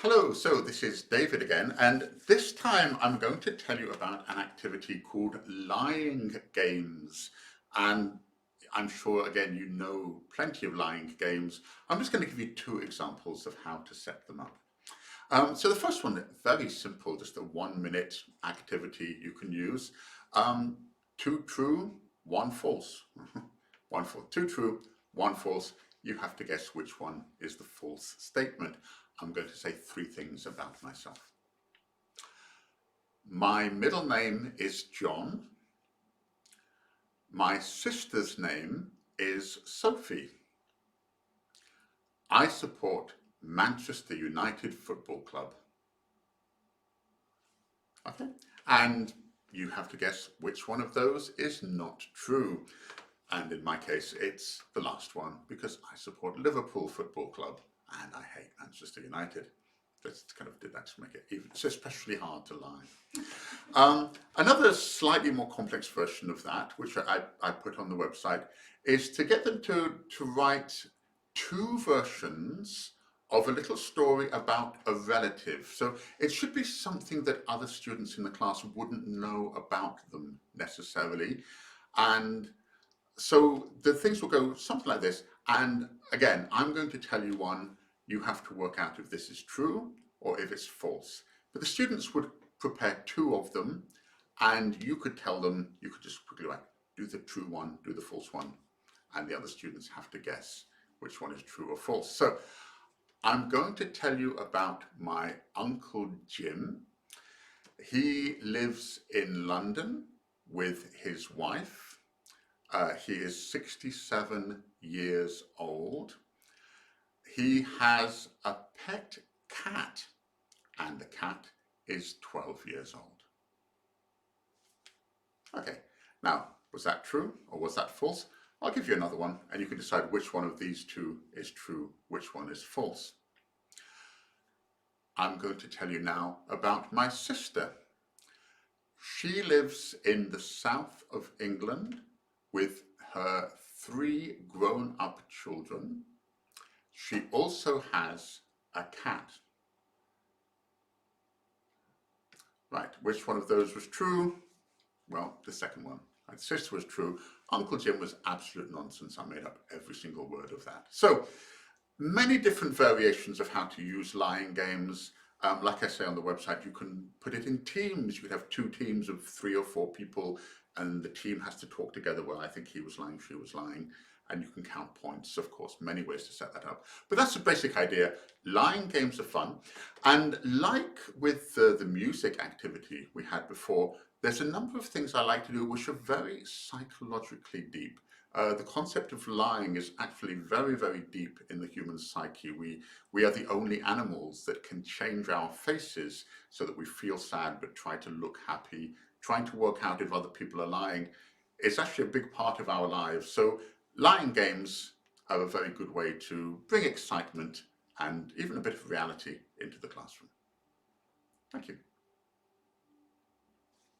Hello, so this is David again, and this time I'm going to tell you about an activity called lying games. And I'm sure, again, you know plenty of lying games. I'm just going to give you two examples of how to set them up. So the first one, very simple, just a 1 minute activity you can use. Two true, one false. One false. Two true, one false. You have to guess which one is the false statement. I'm going to say three things about myself. My middle name is John. My sister's name is Sophie. I support Manchester United Football Club. Okay, and you have to guess which one of those is not true. And in my case, it's the last one, because I support Liverpool Football Club and I hate Manchester United. Just kind of did that to make it even. It's especially hard to lie. Another slightly more complex version of that, which I put on the website, is to get them to write two versions of a little story about a relative. So it should be something that other students in the class wouldn't know about them necessarily. And so the things will go something like this. And again, I'm going to tell you one. You have to work out if this is true or if it's false. But the students would prepare two of them, and you could tell them, you could just quickly write, do the true one, do the false one, and the other students have to guess which one is true or false. So I'm going to tell you about my Uncle Jim. He lives in London with his wife. He is 67 years old. He has a pet cat, and the cat is 12 years old. Okay, now, was that true or was that false? I'll give you another one, and you can decide which one of these two is true, which one is false. I'm going to tell you now about my sister. She lives in the south of England with her 3 grown-up children. She also has a cat. Right, which one of those was true? Well, the second one. My sister was true. Uncle Jim was absolute nonsense. I made up every single word of that. So, many different variations of how to use lying games. Like I say on the website, you can put it in teams. You could have 2 teams of 3 or 4 people, and the team has to talk together. Well, I think he was lying, she was lying. And you can count points, of course, many ways to set that up. But that's the basic idea. Lying games are fun. And like with the music activity we had before, there's a number of things I like to do which are very psychologically deep. The concept of lying is actually very, very deep in the human psyche. We are the only animals that can change our faces so that we feel sad but try to look happy. Trying to work out if other people are lying is actually a big part of our lives. So lying games are a very good way to bring excitement and even a bit of reality into the classroom. Thank you.